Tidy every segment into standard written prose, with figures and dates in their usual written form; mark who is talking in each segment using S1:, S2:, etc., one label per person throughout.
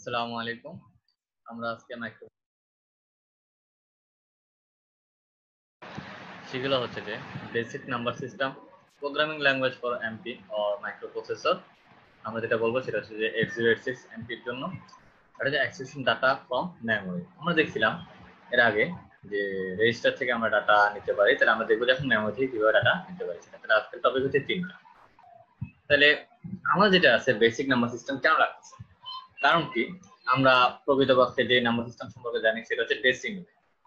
S1: আসসালামু আলাইকুম। আমরা আজকে সেগুলো হচ্ছে যে basic number system, programming language for MP or microprocessor. আমরা যেটা বলবো সেটা হচ্ছে যে 8086 এমপির জন্য। এটা যে অ্যাক্সেসিং ডাটা ফ্রম মেমোরি। আমরা দেখছিলাম এর আগে যে রেজিস্টার থেকে আমরা ডাটা নিতে পারি, তাহলে আমরা দেখবো যে এখন মেমোরি থেকে কিভাবে ডাটা নিতে পারি। তাহলে আজকের টপিক হচ্ছে তিনটা। তাহলে আমরা যেটা আছে বেসিক নাম্বার সিস্টেম কেন রাখতেছি, কারণ কি আমরা প্রকৃতপক্ষে যে নাম্বার সিস্টেম সম্পর্কে জানি সেটা হচ্ছে ডেসিমেল।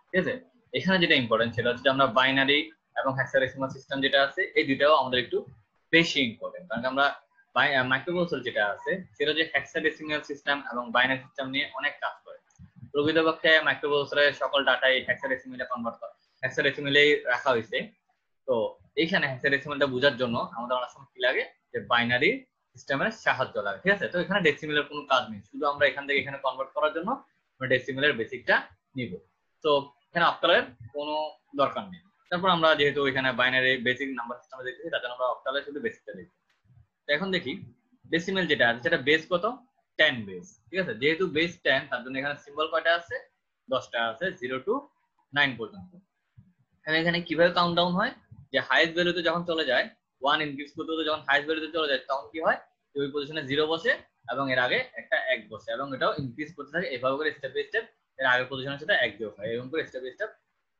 S1: ঠিক আছে, এখানে যেটা ইম্পর্টেন্ট সেটা হচ্ছে আমরা বাইনারি এবং হেক্সাডেসিমাল সিস্টেম যেটা আছে এই দুটাও আমাদের একটু বেশি ইম্পর্টেন্ট, কারণ আমরা মাইক্রোপ্রসেসর যেটা আছে সেটা যে হেক্সাডেসিমাল সিস্টেম এবং বাইনারি সিস্টেম নিয়ে অনেক কাজ করে। প্রকৃতপক্ষে মাইক্রোপ্রসেসরের সকল ডাটাই হেক্সাডেসিমালে কনভার্ট করে, হেক্সাডেসিমালেই রাখা হয়েছে। তো এইখানে হেক্সাডেসিমালটা বোঝার জন্য আমাদের অনেক সময় কি লাগে যে বাইনারি সিস্টেমের সাহায্য লাগে। ঠিক আছে, তো এখানে ডেসিমেলের কোনো কাজ নেই, শুধু আমরা এখান থেকে এখানে কনভার্ট করার জন্য আমরা ডেসিমেলের বেসিকটা নিব। তো এখানে অক্টালের কোনো দরকার নেই। তারপর আমরা যেহেতু এখানে বাইনারি বেসিক নাম্বার সিস্টেমে দেখতেছি তার জন্য আমরা অক্টালের শুধু বেসিকটা দেখব। তো এখন দেখি ডেসিমেল যেটা আছে সেটা বেস কত, 10 বেস। ঠিক আছে, যেহেতু বেস 10 তার জন্য এখানে সিম্বল কয়টা আছে, 10টা আছে, 0 টু 9 পর্যন্ত। এখানে কিভাবে কাউন্ট ডাউন হয়, যে হাইয়েস্ট ভ্যালুতে যখন চলে যায় 1 ইনক্রিজ করতে করতে যখন হাইয়েস্ট ভ্যালুতে চলে যায় তখন কি হয়, ওই পজিশনে 0 বসে এবং এর আগে একটা 1 বসে এবং এটাও ইনক্রিজ করতে থাকে এভাবে করে স্টেপ বাই স্টেপ। এর আগের পজিশনের সাথে 1 যোগ হয়, এরকম করে স্টেপ বাই স্টেপ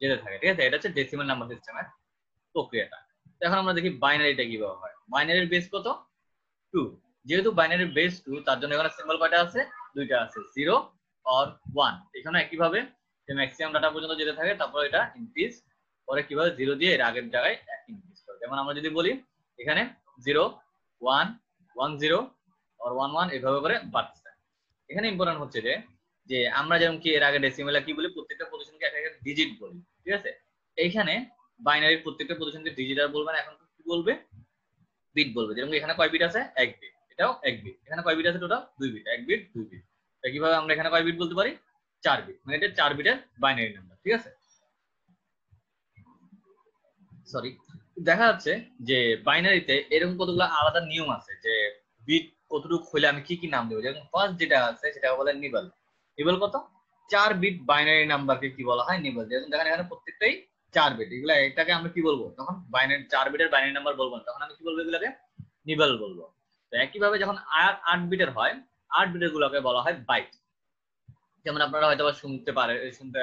S1: যেতে থাকে। ঠিক আছে, এটা হচ্ছে ডেসিমাল নাম্বার সিস্টেমের প্রক্রিয়াটা। তো এখন আমরা দেখি বাইনারিটা কিভাবে হয়। বাইনারির বেস কত, 2। যেহেতু বাইনারির বেস 2 তার জন্য এখানে সিম্বল কয়টা আছে, দুইটা আছে, 0 আর 1। এখানে একইভাবে যে ম্যাক্সিমাম ডাটা পর্যন্ত যেতে থাকে, তারপর এটা ইনক্রিজ পরে কিভাবে 0 দিয়ে এর আগের জায়গায় 1 ইনক্রিজ করে। যেমন আমরা যদি বলি এখানে 0 1 1 0 আর 1 1 এভাবে করে বাড়ছে। এখানে ইম্পর্টেন্ট হচ্ছে যে যে আমরা যেমন কি এর আগে ডেসিমেলে কি বলি, প্রত্যেকটা পজিশনকে একটা একটা ডিজিট বলি। ঠিক আছে, এইখানে বাইনারির প্রত্যেকটা পজিশনকে ডিজিট আর বলবে না, এখন কি বলবে, বিট বলবে। যেরকম এখানে কয় বিট আছে, 1 বিট, এটাও 1 বিট। এখানে কয় বিট আছে টোটাল, 2 বিট, 1 বিট 2 বিট। তো কিভাবে আমরা এখানে কয় বিট বলতে পারি, 4 বিট, মানে এটা 4 বিটের বাইনারি নাম্বার। ঠিক আছে, সরি। দেখা যাচ্ছে যে বাইনারিতে এরকম কতগুলো আলাদা নিয়ম আছে যে বিট কতটুকু হইলে আমি কি কি নাম দেবো। যেমন ফার্স্ট যেটা আছে সেটা বলে নিবল। নিবল কত, 4 বিট বাইনারি নাম্বারকে কি বলা হয়, নিবল। যেমন দেখেন এখানে প্রত্যেকটাই 4 বিট, এগুলা এটাকে আমরা কি বলবো, তখন বাইনারি 4 বিটের বাইনারি নাম্বার বলবো না, তখন আমি কি বলবো, এগুলাকে নিবল বলবো। তো একইভাবে যখন 8 বিটের হয়, 8 বিটের গুলোকে বলা হয় বাইট। যেমন আপনারা হয়তো শুনতে পারে, শুনতে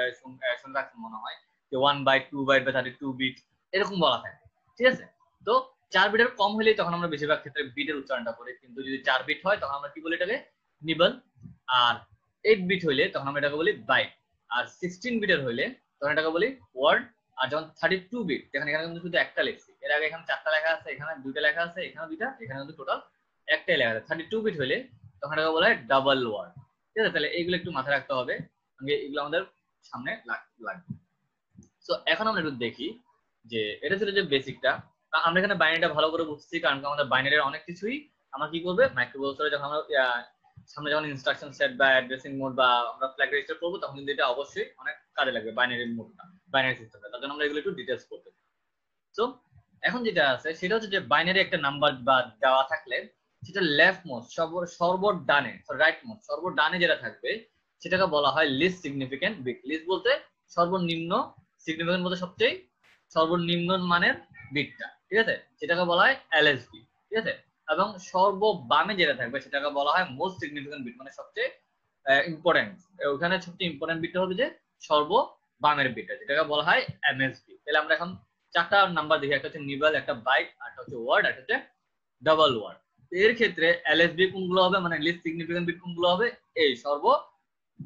S1: শুনতে মনে হয় যে 1 বাইট 2 বাইট বা 32 বিট এরকম বলা হয়। ঠিক আছে, তো 4 বিটের কম হলেই তখন আমরা বেশিরভাগ ক্ষেত্রে বিটের উচ্চারণটা করি, কিন্তু যদি 4 বিট হয় তখন আমরা কি বলি এটাকে নিবল। আর 8 বিট হইলে তখন আমরা এটাকে বলি বাইট। আর 16 বিটের হইলে তখন এটাকে বলি ওয়ার্ড। আর যখন 32 বিট, যেখানে এখানে কিন্তু শুধু একটা লিখছি, এর আগে এখানে 4টা লেখা আছে, এখানে 2টা লেখা আছে, এখানে 2টা, এখানে কিন্তু টোটাল একটাই লেখা আছে। 32 বিট হইলে তখন এটাকে বলা হয় ডাবল ওয়ার্ড। ঠিক আছে, তাহলে এইগুলো একটু মাথায় রাখতে হবে, এগুলো আমাদের সামনে লাগবে। তো এখন আমরা একটু দেখি যে এটা ছিল যে বেসিকটা। আমরা এখানে বাইনারিটা ভালো করে বুঝছি, কারণ আমাদের বাইনারির অনেক কিছুই আমরা কি করবে মাইক্রোপ্রসেসরে যখন আমরা সামনে যখন ইনস্ট্রাকশন সেট বা অ্যাড্রেসিং মোড বা আমরা ফ্ল্যাগ রেজিস্টার করবো, তখন কিন্তু এটা অবশ্যই অনেক কাজে লাগবে বাইনারি মোডটা, বাইনারি সিস্টেমটা। তার জন্য আমরা এগুলো একটু ডিটেলস করতে। তো এখন যেটা আছে সেটা হচ্ছে যে বাইনারি একটা নাম্বার বা দেওয়া থাকলে সেটা লেফট মোস্ট সর্বডানে, রাইট মোস্ট সর্বডানে যেটা থাকবে সেটাকে বলা হয় লিস্ট সিগনিফিকেন্ট বিট। লিস্ট বলতে সর্বনিম্ন, সিগনিফিকেন্ট বলতে সবচেয়ে সর্বনিম্ন মানের বিটটা। ঠিক আছে, সেটাকে বলা হয় এলএসবি। ঠিক আছে, এবং সর্ববামে যেটা থাকবে সেটাকে বলা হয় মোস্ট সিগনিফিকেন্ট বিট, মানে সবচেয়ে ইম্পর্টেন্ট। ওখানে সবচেয়ে ইম্পর্টেন্ট বিটটা হবে যে সর্ববামের বিটটা, যেটাকে বলা হয় এমএসবি। তাহলে আমরা এখন 4টা নাম্বার দেখি, একটা হচ্ছে নিবল, একটা বাইট, একটা হচ্ছে ওয়ার্ড, একটা হচ্ছে ডাবল ওয়ার্ড। এর ক্ষেত্রে এলএসবি কোনগুলো হবে, মানে লিস্ট সিগনিফিকেন্ট বিট কোনগুলো হবে, এই সর্ব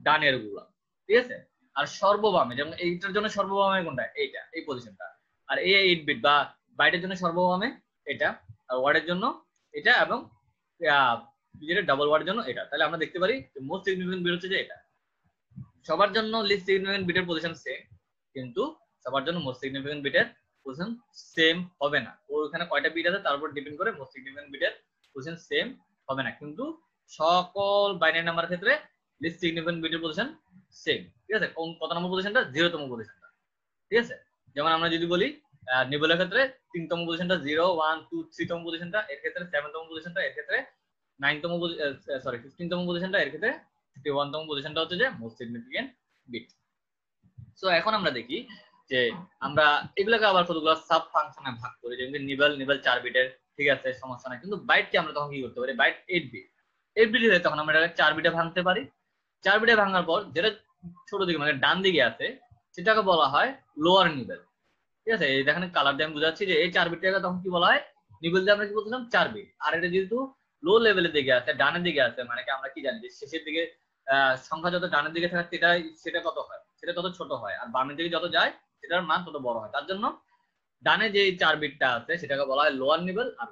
S1: ডানের গুলো। ঠিক আছে, আর সর্ববামে যেমন এইটার জন্য সর্ববামে কোনটা, এইটা, এই পজিশনটা। আর এই 8 বিট বা বাইটের জন্য সর্ববামে এটা, আর ওয়ার্ডের জন্য এটা, এবং যেটা ডাবল ওয়ার্ডের জন্য এটা। তাহলে আমরা দেখতে পারি মোস্ট সিগনিফিকেন্ট বিট হচ্ছে যে এটা। সবার জন্য লিস্ট সিগনিফিকেন্ট বিটের পজিশন সেম, কিন্তু সবার জন্য মোস্ট সিগনিফিকেন্ট বিটের পজিশন সেম হবে না। ওখানে কয়টা বিট আছে তার উপর ডিপেন্ড করে মোস্ট সিগনিফিকেন্ট বিটের পজিশন সেম হবে না, কিন্তু সকল বাইনারি নাম্বার ক্ষেত্রে লিস্ট সিগনিফিকেন্ট বিটের পজিশন সেম। ঠিক আছে, কোন কত নম্বর পজিশনটা, 0তম পজিশনটা। ঠিক আছে, যেমন আমরা যদি বলি নিবলের ক্ষেত্রে 3তম পজিশনটা 0 1 2 3তম পজিশনটা, এর ক্ষেত্রে 7তম পজিশনটা, এর ক্ষেত্রে 9তম, সরি 15তম পজিশনটা, এর ক্ষেত্রে 51 তম পজিশনটা হচ্ছে যে মোস্ট সিগনিফিকেন্ট বিট। সো এখন আমরা দেখি যে আমরা এগুলোকে আবার কতগুলো সাব ফাংশনে ভাগ করি, যেমন নিবেল 4 বিটের, ঠিক আছে, সমস্যা নাই। কিন্তু বাইটকে আমরা তখন কি করতে পারি, বাইট 8 বিট, 8 বিট হলে তখন আমরা এটাকে 4 বিটে ভাঙতে পারি। 4 বিটে ভাঙার পর যেটা ছোট দিকে মানে ডান দিকে আছে সেটাকে বলা হয় লোয়ার নিবেল, ঠিক আছে। এই দেখেন কালার দিয়ে আমি বুঝাচ্ছি যে এই 4 বিটটাকে তখন কি বলা হয়, নিবেল দিয়ে আমরা কি বলছিলাম 4 বিট। আর এটা যেহেতু লো লেভেলের দিকে আছে, ডানের দিকে আছে, মানে কি আমরা কি জানি যে শেষের দিকে সংখ্যা যত ডানের দিকে থাকে সেটা কত হয়, সেটা তত ছোট হয়, আর বামের দিকে যত যায় সেটার মান তত বড় হয়। তার জন্য ডানে যে 4 বিটটা আছে সেটাকে বলা হয় লোয়ার নিবেল, আর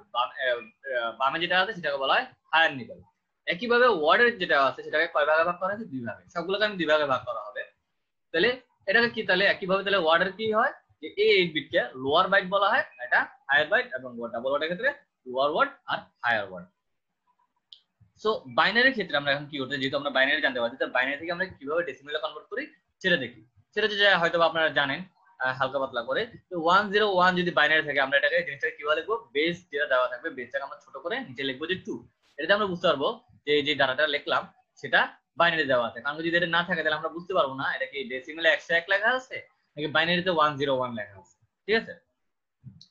S1: বামে যেটা আছে সেটাকে বলা হয় হায়ার নিবেল। একইভাবে ওয়ার্ডের যেটা আছে সেটাকে কয় ভাগে ভাগ করা হয়েছে, 2 ভাগে, সবগুলোকে আমি 2 ভাগে ভাগ করা হবে। তাহলে এটাকে কি, তাহলে একইভাবে তাহলে ওয়ার্ডের কি হয় যে এই 8 বিটকে লোয়ার বাইট বলা হয়, এটা হায়ার বাইট, এবং ডাবল ওয়ার্ডের ক্ষেত্রে লোয়ার ওয়ার্ড আর হায়ার ওয়ার্ড। সো বাইনারির ক্ষেত্রে আমরা এখন কি করতে, যেহেতু আমরা বাইনারি জানতে পারছি, তাহলে বাইনারি থেকে আমরা কিভাবে ডেসিমেলে কনভার্ট করি সেটা দেখি। সেটা যে হয়তো আপনারা জানেন হালকা পাতলা করে। তো 101 যদি বাইনারি থাকে আমরা এটাকে জিনিসটাকে কিভাবে লিখবো, বেস যেটা দেওয়া থাকবে বেসটাকে আমরা ছোট করে নিচে লিখবো যে 2। এটাতে আমরা বুঝতে পারবো যে এই যে ডাটাটা লিখলাম সেটা বাইনারি দেওয়া আছে। কারণ যদি এটা না থাকে তাহলে আমরা বুঝতে পারবো না এটা কি ডেসিমেলে 101 লেখা আছে নাকি বাইনারিতে 101 লেখা আছে, ঠিক আছে।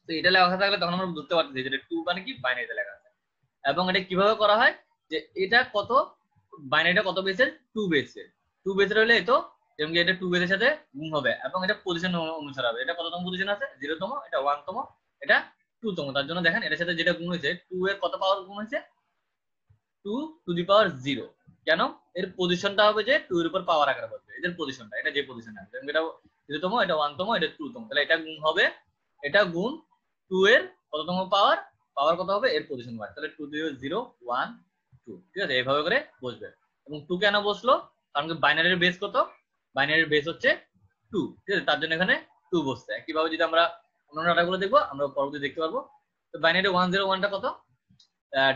S1: তো এটা লেখা থাকলে তখন আমরা বুঝতে পারতেছি যে 2 মানে কি বাইনারিতে লেখা আছে। এবং এটা কিভাবে করা হয় যে এটা কত, বাইনারিটা কত বেসের, 2 বেসের। 2 বেসের হলে তো যেমন এটা 2 বেসের সাথে গুণ হবে, এবং এটা পজিশন অনুসারে হবে। এটা কততম পজিশন আছে, 0 তম, এটা 1 তম, এটা 2 তম। তার জন্য দেখেন এটার সাথে যেটা গুণ হয়েছে 2 এর কত পাওয়ার গুণ হয়েছে, 2 টু দি পাওয়ার 0। কেন, এর পজিশনটা হবে যে 2 এর উপর পাওয়ার আকারে বসবে, এদের পজিশনটা, এটা যে পজিশন আছে, যেমন এটা 0 তম, এটা 1 তম, এটা 2 তম, তাহলে এটা গুণ হবে, এটা গুণ 2 এর কততম পাওয়ার, পাওয়ার কত হবে এর পজিশন ওয়াইজ, তাহলে 2 0 0 1 2, ঠিক আছে, এইভাবে করে বসবে। এবং 2 কেন বসলো, কারণ বাইনারির বেস কত, বাইনারির বেস হচ্ছে 2, ঠিক আছে, তার জন্য এখানে 2 বসছে। একইভাবে যদি আমরা অন্যান্য ডাটাগুলো দেখবো আমরা পরবর্তী দেখতে পারবো। তো বাইনারি 101টা কত,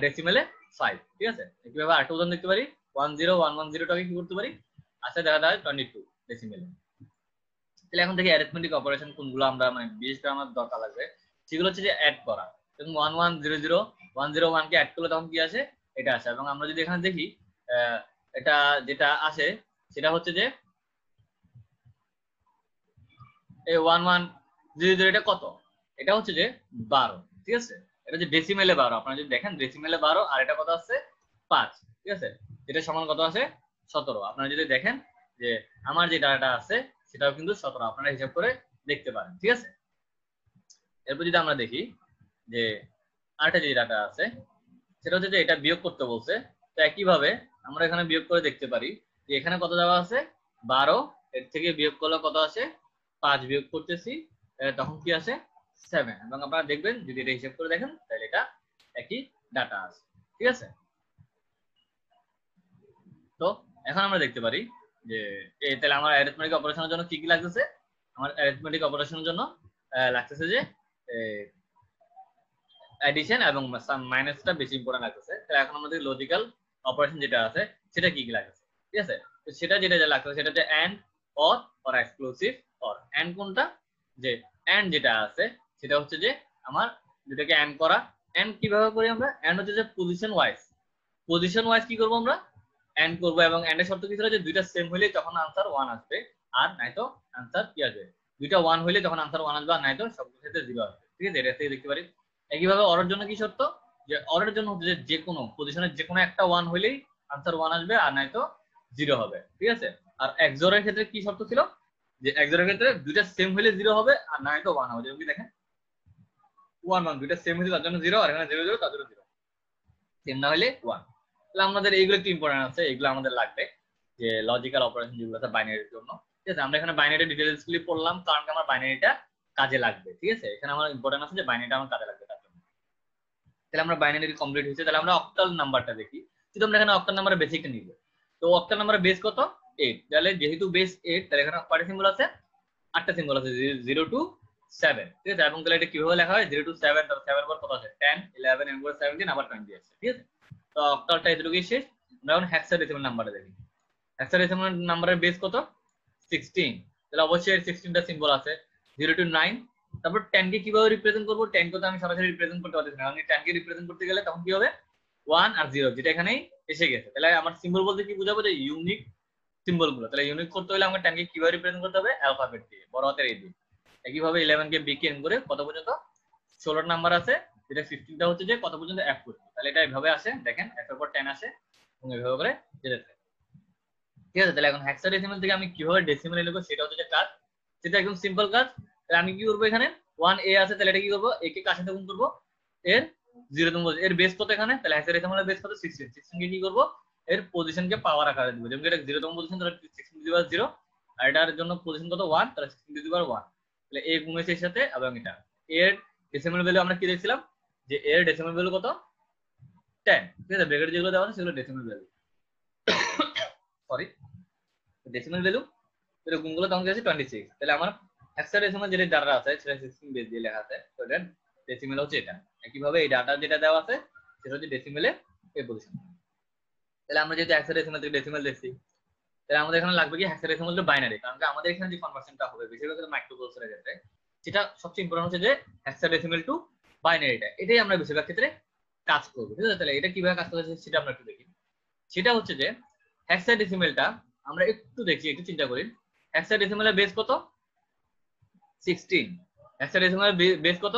S1: ডেসিমেলে 5, ঠিক আছে। একইভাবে আরেকটা উদাহরণ দেখতে পারি, 10110টাকে কি করতে পারি, আচ্ছা দেখা যায় 22 ডেসিমেলে। তাহলে এখন থেকে অ্যারিথমেটিক অপারেশন কোনগুলো আমরা মানে বিশেষ করে আমার দরকার লাগবে, সেগুলো হচ্ছে যে অ্যাড করা। এবং 1100 101 কে অ্যাড করলে তখন কি আসে, এটা আসে। এবং আমরা যদি এখানে দেখি এটা যেটা আসে সেটা হচ্ছে যে এই 1100 এটা কত, এটা হচ্ছে যে 12, ঠিক আছে। এটা যে ডেসিমেলে 12, আপনারা যদি দেখেন ডেসিমেলে 12, আর এটা কত আছে 5, ঠিক আছে, এটা সমান কত আছে 17। আপনারা যদি দেখেন যে আমার যে ডাটাটা আছে সেটাও কিন্তু 17, আপনারা হিসাব করে দেখতে পারেন, ঠিক আছে। এরপর যদি আমরা দেখি যে আরেকটা যে ডাটা আছে সেটা হচ্ছে যে এটা বিয়োগ করতে বলছে। তো একইভাবে আমরা এখানে বিয়োগ করে দেখতে পারি যে এখানে কত দেওয়া আছে 12, এর থেকে বিয়োগ করলে কত আসে 5, বিয়োগ করতেছি তখন কি আসে 7। এবং আপনারা দেখবেন যদি এটা হিসাব করে দেখেন তাহলে এটা একই ডাটা আছে, ঠিক আছে। তো এখন আমরা দেখতে পারি যে তাহলে আমার অ্যারিথমেটিক অপারেশনের জন্য কি কি লাগতেছে, আমার অ্যারিথমেটিক অপারেশনের জন্য লাগতেছে যে অ্যাডিশন এবং মাইনাসটা বেশি ইম্পর্টেন্ট লাগতেছে। তাহলে এখন আমাদের লজিক্যাল অপারেশন যেটা আছে সেটা কি কি লাগতেছে, ঠিক আছে। তো সেটা যেটা লাগতেছে সেটা হচ্ছে and, or exclusive or. And কোনটা, যে এন্ড যেটা আছে সেটা হচ্ছে যে আমার যেটাকে এন্ড করা। এন্ড কিভাবে করি আমরা, এন্ড হচ্ছে যে পজিশন ওয়াইজ কি করব আমরা এন্ড করব। এবং এন্ডের শর্ত কি ছিল যে দুইটা সেম হইলে তখন আনসার 1 আসবে, আর নাইতো আনসার কি আসবে, দুইটা 1 হইলে তখন আনসার 1 আসবে, আর নাইতো সব ক্ষেত্রে 0 আসবে, ঠিক আছে। এটা থেকে দেখতে পারি। একইভাবে অরের জন্য কি শর্ত, যে অরের জন্য হচ্ছে যে কোনো পজিশনের যে কোনো একটা 1 হইলেই আনসার 1 আসবে, আর নাইতো 0 হবে, ঠিক আছে। আর এক্সঅরের ক্ষেত্রে কি শর্ত ছিল, যে এক্সঅরের ক্ষেত্রে দুইটা সেম হইলে 0 হবে, আর নাইতো 1 হবে। যেমন কি দেখেন 1 1 দুইটা সেম হইলে তার জন্য 0, আর এখানে 0 0 তার জন্য 0, সেম না হইলে 1। তাহলে আমাদের এইগুলো একটু ইম্পর্টেন্ট আছে, এগুলো আমাদের লাগবে যে লজিক্যাল অপারেশন যেগুলো আছে বাইনারির জন্য, ঠিক আছে। আমরা এখানে বাইনারি ডিটেইলস গুলি পড়লাম কারণ আমার বাইনারিটা কাজে লাগবে, ঠিক আছে। এখানে আমার ইম্পর্টেন্ট আছে যে বাইনারিটা আমার কাজে লাগবে তার জন্য। তাহলে আমরা বাইনারি কমপ্লিট হয়েছে, তাহলে আমরা অক্টাল নাম্বারটা দেখি। যদি আমরা এখানে অক্টাল নাম্বারের বেসিকটা নিব, তো অক্টাল নাম্বারের বেস কত 8, তাহলে যেহেতু বেস 8 তাহলে এখানে কয়টা সিম্বল আছে, 8টা সিম্বল আছে, 0 to 7, ঠিক আছে। এবং তাহলে এটা কিভাবে লেখা হয়, 0 to 7, তাহলে 7 পর কত আছে 10 11 এবং 17 আবার 20 আছে, ঠিক আছে। তো অক্টালটা এতটুকুই শেষ। আমরা এখন হেক্সাডেসিমাল নাম্বারটা দেখি। হেক্সাডেসিমাল নাম্বারের বেস কত 16, তাহলে অবশ্যই 16টা সিম্বল আছে, 0 to 9। তারপর 10 কে কিভাবে রিপ্রেজেন্ট করব, 10 কে তো আমি সরাসরি রিপ্রেজেন্ট করতে পারতেছি না, কারণ 10 কে রিপ্রেজেন্ট করতে গেলে তখন কি হবে 1 আর 0 যেটা এখানেই এসে গেছে। তাহলে আমার সিম্বল বলতে কি বোঝাবো, যে ইউনিক সিম্বল গুলো। তাহলে ইউনিক করতে হলে আমাকে 10 কে কিভাবে রিপ্রেজেন্ট করতে হবে, অ্যালফাবেট দিয়ে, বড় হাতের এই দিয়ে। একইভাবে 11 কে বি কে এন করে কত পর্যন্ত 16 নাম্বার আছে, যেটা 15টা হচ্ছে যে কত পর্যন্ত এফ পর্যন্ত। তাহলে এটা এইভাবে আসে, দেখেন এফ এর পর 10 আসে এবং এইভাবে করে যেতে থাকে। ঠিক আছে, তাহলে এখন হেক্সাডেসিমাল থেকে আমি কিভাবে ডেসিমালে লিখবো সেটা হচ্ছে যে কাজ, সেটা একদম সিম্পল কাজ। তাহলে আমি কি করবো, এখানে 1a আছে, তাহলে এটা কি করবো, a কে কার সাথে গুণ করবো, এর 0তম পজিশন, এর বেস কত এখানে, তাহলে হেক্সাডেসিমালের বেস কত 16, 16 কে কি করবো, এর পজিশনকে পাওয়ার আকারে দিব। যেমন এটা 0তম পজিশন, তাহলে 16 টু দি পাওয়ার 0, আর এটার জন্য পজিশন কত 1, তাহলে 16 টু দি পাওয়ার 1। তাহলে a গুণেছে এর সাথে, এবং এটা এর ডেসিমাল ভ্যালু আমরা কি দেখছিলাম, যে এর ডেসিমাল ভ্যালু কত 10। ঠিক আছে, ব্র্যাকেট যেগুলো দেওয়া আছে সেগুলো decimal value, sorry decimal value, তাহলে গুণগুলো তখন গেছে 26। তাহলে আমার হেক্সাডেসিমাল যেটা ডাটা আছে সেটা 16 বেস দিয়ে লেখা আছে, তো এটা ডেসিমাল হচ্ছে এটা। একইভাবে এই ডাটা যেটা দেওয়া আছে সেটা হচ্ছে ডেসিমালে এই পজিশন। তাহলে আমরা যেহেতু হেক্সাডেসিমাল থেকে ডেসিমাল দেখছি, তাহলে আমাদের এখানে লাগবে কি হেক্সাডেসিমাল টু বাইনারি, কারণ আমাদের এখানে যে কনভার্সনটা হবে বেশিরভাগ মাইক্রোপ্রসেসরের ক্ষেত্রে, সেটা সবচেয়ে ইম্পর্টেন্ট হচ্ছে যে হেক্সাডেসিমাল টু বাইনারিটা, এটাই আমরা বেশিরভাগ ক্ষেত্রে কাজ করবো। ঠিক আছে, তাহলে এটা কিভাবে কাজ করছে সেটা আমরা একটু দেখি। সেটা হচ্ছে যে হেক্সাডেসিমালটা আমরা একটু দেখি, একটু চিন্তা করি। হেক্সাডেসিমালের বেস কত 16, হেক্সাডেসিমালের বেস কত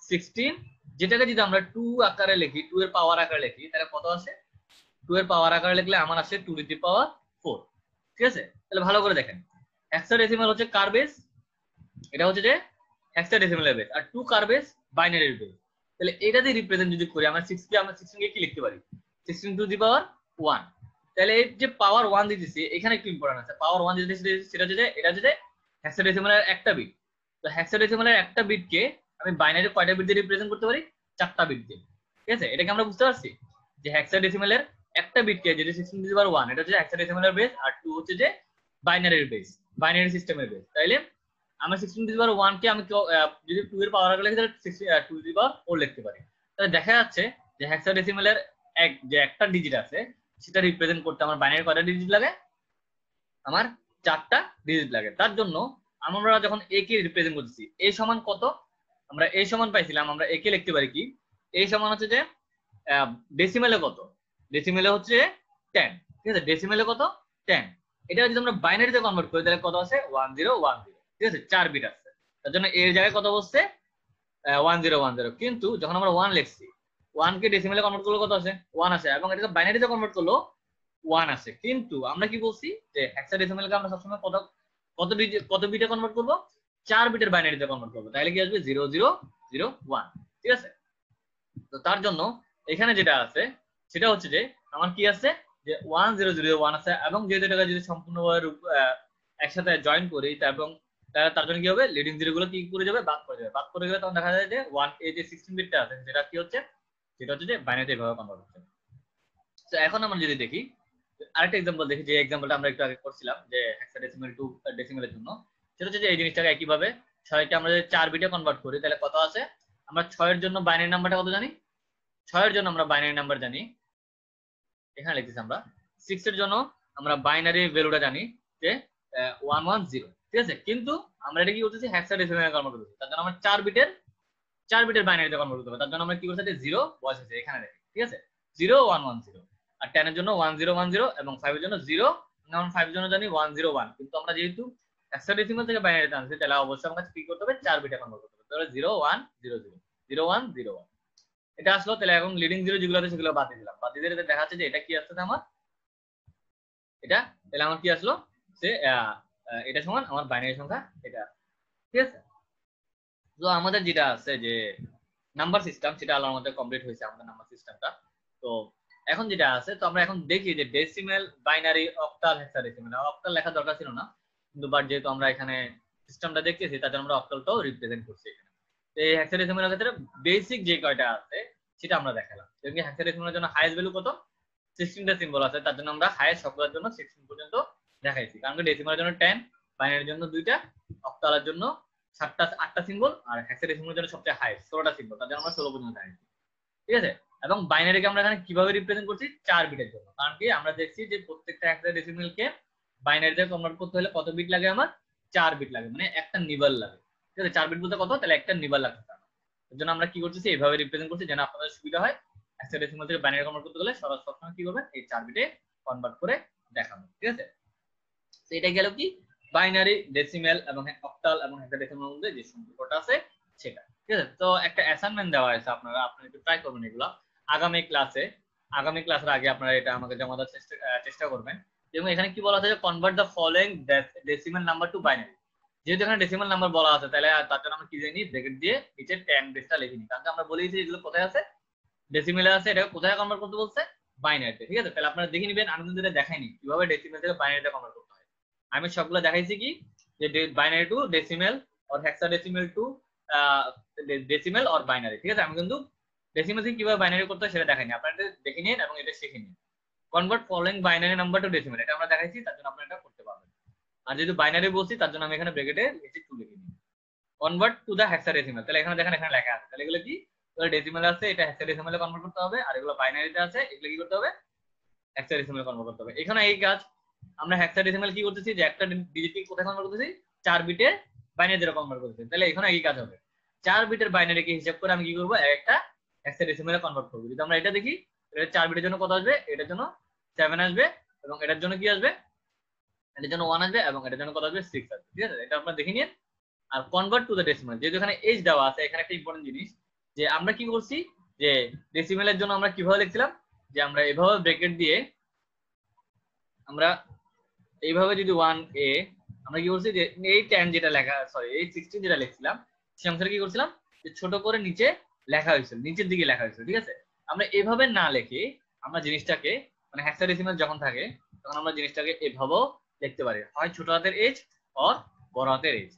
S1: 16, যেটাকে যদি আমরা 2 আকারে লিখি, 2 এর পাওয়ার আকারে লিখি, তাহলে কত আসে, 2 এর পাওয়ার আকারে লিখলে আমার আসে 2 টু দি পাওয়ার 4। ঠিক আছে, তাহলে ভালো করে দেখেন, হেক্সাডেসিমাল হচ্ছে কার বেস, এটা হচ্ছে যে হেক্সাডেসিমালের বেস, আর 2 কার বেস, বাইনারির বেস। তাহলে এটা দিয়ে রিপ্রেজেন্ট যদি করি, আমরা 6 কে, আমরা 16 কে কি লিখতে পারি, 16 টু দি পাওয়ার 1। তাহলে এই যে পাওয়ার 1 দিতেছি, এখানে একটু ইম্পর্টেন্ট আছে, পাওয়ার 1 দিতেছি, সেটা হচ্ছে যে এটা হচ্ছে যে হেক্সাডেসিমালের একটা বিট। তো হেক্সাডেসিমালের একটা বিটকে আমি বাইনারি কয়টা বিট দিয়ে রিপ্রেজেন্ট করতে পারি, 4টা বিট দিয়ে। ঠিক আছে, এটাকে আমরা বুঝতে পারছি যে হেক্সাডেসিমালের একটা বিটকে যেটা 16 টু দি পাওয়ার 1, এটা হচ্ছে হেক্সাডেসিমালের বেস, আর 2 হচ্ছে যে বাইনারির বেস, বাইনারি সিস্টেমের বেস। তাইলে আমরা 16 টু দি পাওয়ার 1 কে আমি যদি 2 এর পাওয়ার আকারে লিখি, তাহলে 2 টু দি পাওয়ার 4 লিখতে পারি। তাহলে দেখা যাচ্ছে যে হেক্সাডেসিমালের যে একটা ডিজিট আছে সেটা রিপ্রেজেন্ট করতে আমার বাইনারি কয়টা ডিজিট লাগে, আমার 4টা ডিজিট লাগে। তার জন্য আমরা যখন a কে রিপ্রেজেন্ট করতেছি, a সমান কত, আমরা a সমান পাইছিলাম, আমরা a কে লিখতে পারি কি, a সমান হচ্ছে যে ডেসিমেলে কত, ডেসিমেলে হচ্ছে 10। ঠিক আছে, ডেসিমেলে কত 10, এটা যদি আমরা বাইনারিতে কনভার্ট করি তাহলে কত আছে 1010। ঠিক আছে, 4 বিট আছে, তার জন্য এর জায়গায় কত বসছে 1010। কিন্তু যখন আমরা 1 লিখছি, 1 কে ডেসিমেলে কনভার্ট করলে কত আছে 1 আসে, এবং এটাকে বাইনারিতে কনভার্ট করলো 1 আসে। কিন্তু আমরা কি বলছি যে হেক্সাডেসিমালকে আমরা সবসময় কত কত বিটে কনভার্ট করব, 4 বিটের বাইনারিতে কনভার্ট করব, তাহলে কি আসবে 0001। ঠিক আছে, তো তার জন্য এখানে যেটা আছে সেটা হচ্ছে যে আমার কি আছে, যে 1001 আছে, এবং যেহেতু এটাকে যদি সম্পূর্ণভাবে একসাথে জয়েন করি, এবং তার জন্য কি হবে, লিডিং জিরো গুলো কি করে যাবে, বাদ করে যাবে। বাদ করে গেলে তখন দেখা যায় যে 1 এ যে 16 বিটটা আছে সেটা কি হচ্ছে, সেটা হচ্ছে যে বাইনারিতে এভাবে কনভার্ট হচ্ছে। তো এখন আমরা যদি দেখি আরেকটা এক্সাম্পল দেখি, যে এক্সাম্পলটা আমরা একটু আগে করছিলাম যে হেক্সাডেসিমাল টু ডেসিমেলের জন্য, সেটা হচ্ছে যে এই জিনিসটাকে একইভাবে 6কে আমরা যদি 4 বিটে কনভার্ট করি তাহলে কত আছে, আমরা 6 এর জন্য বাইনারি নাম্বারটা কত জানি, 6 এর জন্য আমরা বাইনারি নাম্বার জানি, এখানে লিখতেছি আমরা 6 এর জন্য আমরা বাইনারি ভ্যালুটা জানি যে 110। ঠিক আছে, কিন্তু আমরা এটা কি করতেছি, হেক্সাডেসিমালে কনভার্ট করতেছি, তার জন্য আমরা 4 বিটের বাইনারিতে কনভার্ট করতে হবে, তার জন্য আমরা কি করতে, 0 বসাইছি এখানে দেখি। ঠিক আছে, 0110, আর 10 এর জন্য 1010, এবং 5 এর জন্য 0, কারণ 5 এর জন্য জানি 101। কিন্তু আমরা যেহেতু হেক্সাডেসিমাল থেকে বাইনারিতে আনছি, তাহলে অবশ্যই আমাকে কি করতে হবে, 4 বিটে কনভার্ট করতে হবে। তাহলে 0100 0101 এটা আসলো। তাহলে এখন লিডিং জিরো যেগুলো আছে সেগুলো বাদ দিয়ে দিলাম, বাদ দিয়ে দিলে দেখা যাচ্ছে যে এটা কি আসছে আমার, এটা তাহলে আমার কি আসলো, সে এটা সমান আমার বাইনারি সংখ্যা এটা। ঠিক আছে, তো আমাদের যেটা আছে যে নাম্বার সিস্টেম, সেটা আল্লাহর মধ্যে কমপ্লিট হয়েছে আমাদের নাম্বার সিস্টেমটা। তো এখন যেটা আছে, তো আমরা এখন দেখি যে decimal, binary, octal, hexadecimal. Octal লেখা দরকার ছিল না, কিন্তু বাট যেহেতু আমরা এখানে সিস্টেমটা দেখতেছি তার জন্য আমরা অক্টালটাও রিপ্রেজেন্ট করছি এখানে। তো এই হেক্সাডেসিমেলের ক্ষেত্রে বেসিক যে কয়টা আছে সেটা আমরা দেখালাম। যেমন হেক্সাডেসিমেলের জন্য হাইয়েস্ট ভ্যালু কত 16টা সিম্বল আছে, তার জন্য আমরা হাইয়েস্ট সবগুলোর জন্য 16 পর্যন্ত দেখাইছি। কারণ ডেসিমেলের জন্য 10, বাইনারির জন্য 2টা, অক্টালের জন্য 8টা সিম্বল, আর হেক্সাডেসিমেলের জন্য সবচেয়ে হাইয়েস্ট 16টা সিম্বল, তার জন্য আমরা 16 পর্যন্ত দেখাইছি। ঠিক আছে, এবং বাইনারিকে আমরা এখানে কিভাবে রিপ্রেজেন্ট করছি, 4 বিটের জন্য। কারণ কি আমরা দেখছি যে প্রত্যেকটা হেক্সাডেসিমেলকে বাইনারিতে কনভার্ট করতে হলে কত বিট লাগে, আমার 4 বিট লাগে, মানে একটা নিবল লাগে। ঠিক আছে, 4 বিট বলতে কত, তাহলে একটা নিবল লাগে। এর জন্য আমরা কি করতেছি, এইভাবে রিপ্রেজেন্ট করছি যেন আপনাদের সুবিধা হয়। হেক্সাডেসিমাল থেকে বাইনারি কনভার্ট করতে গেলে সবসময় কি করবেন, এই 4 বিটে কনভার্ট করে দেখাবেন। ঠিক আছে, তো এটা গেল কি বাইনারি, ডেসিমেল এবং অক্টাল এবং হেক্সাডেসিমাল মধ্যে যে সম্পর্কটা আছে সেটা। ঠিক আছে, তো একটা অ্যাসাইনমেন্ট দেওয়া হয়েছে, আপনারা একটু ট্রাই করবেন এগুলা আগামী ক্লাসের আগে আপনারা এটা আমাকে জমা দেওয়ার চেষ্টা করবেন। এবং এখানে কি বলা আছে যে convert the following decimal number two binary. যেহেতু এখানে ডেসিমাল নাম্বার বলা আছে, তাহলে তার জন্য আমরা কি জানি, ব্র্যাকেট দিয়ে নিচে 10 বেসটা লিখে নিই, কারণ আমরা বলেছি এগুলো কোথায় আছে, ডেসিমেলে আছে। এটা কোথায় কনভার্ট করতে বলছে, বাইনারিতে। ঠিক আছে, তাহলে আপনারা দেখে নেবেন, আমি কিন্তু এটা দেখাইনি কিভাবে ডেসিমেল থেকে বাইনারিতে কনভার্ট করতে হয়। আমি সবগুলো দেখাইছি কি, যে binary two decimal or hexadecimal two decimal or binary. ঠিক আছে, আমি কিন্তু ডেসিমেল থেকে কিভাবে বাইনারি করতে হয় সেটা দেখাইনি, আপনারা এটা দেখে নিন এবং এটা শিখে নিন। Convert following binary number to decimal, এটা আমরা দেখাইছি, তার জন্য আপনারা এটা করতে পারবেন। আর যেহেতু বাইনারি বলছি, তার জন্য আমি এখানে ব্র্যাকেটে নিচে 2 লিখে নিই। কনভার্ট টু দা হেক্সাডেসিমাল, তাহলে এখানে দেখেন এখানে লেখা আছে, তাহলে এগুলো কি, এগুলো ডেসিমালে আছে, এটা হেক্সাডেসিমালে কনভার্ট করতে হবে। আর এগুলো বাইনারিতে আছে, এগুলো কি করতে হবে, হেক্সাডেসিমালে কনভার্ট করতে হবে। এখানে এই কাজ আমরা হেক্সাডেসিমাল কি করতেছি, যে একটা ডিজিট কোথায় কনভার্ট করতেছি, 4 বিটে বাইনারিতে কনভার্ট করতেছি। তাহলে এখানে এই কাজ হবে, 4 বিটের বাইনারিকে হিসাব করে আমি কি করব, একটা হেক্সাডেসিমালে কনভার্ট করব। যদি আমরা এটা দেখি, এটা 4 বিটের জন্য কত আসবে, এটার জন্য 7 আসবে, এবং এটার জন্য কি আসবে, এটার জন্য 1 আসবে, এবং এটার জন্য কত আসবে, 6 আসবে। ঠিক আছে, এটা আপনারা দেখে নিন। আর কনভার্ট টু দ্য ডেসিমাল, যেহেতু এখানে এজ দেওয়া আছে, এখানে একটা ইম্পর্টেন্ট জিনিস, যে আমরা কি করছি, যে ডেসিমেলের জন্য আমরা কিভাবে লিখছিলাম, যে আমরা এভাবে ব্র্যাকেট দিয়ে আমরা এইভাবে যদি 1a, আমরা কি করছি, যে এই 10 যেটা লেখা, সরি এই 16 যেটা লিখছিলাম, সেই অংশটা কি করছিলাম, যে ছোট করে নিচে লেখা হয়েছিল, নিচের দিকে লেখা হয়েছিল। ঠিক আছে, আমরা এভাবে না লিখে আমরা জিনিসটাকে, মানে হেক্সাডেসিমাল যখন থাকে তখন আমরা জিনিসটাকে এভাবেও লিখতে পারি, হয় ছোট হাতের এজ অর বড় হাতের এজ।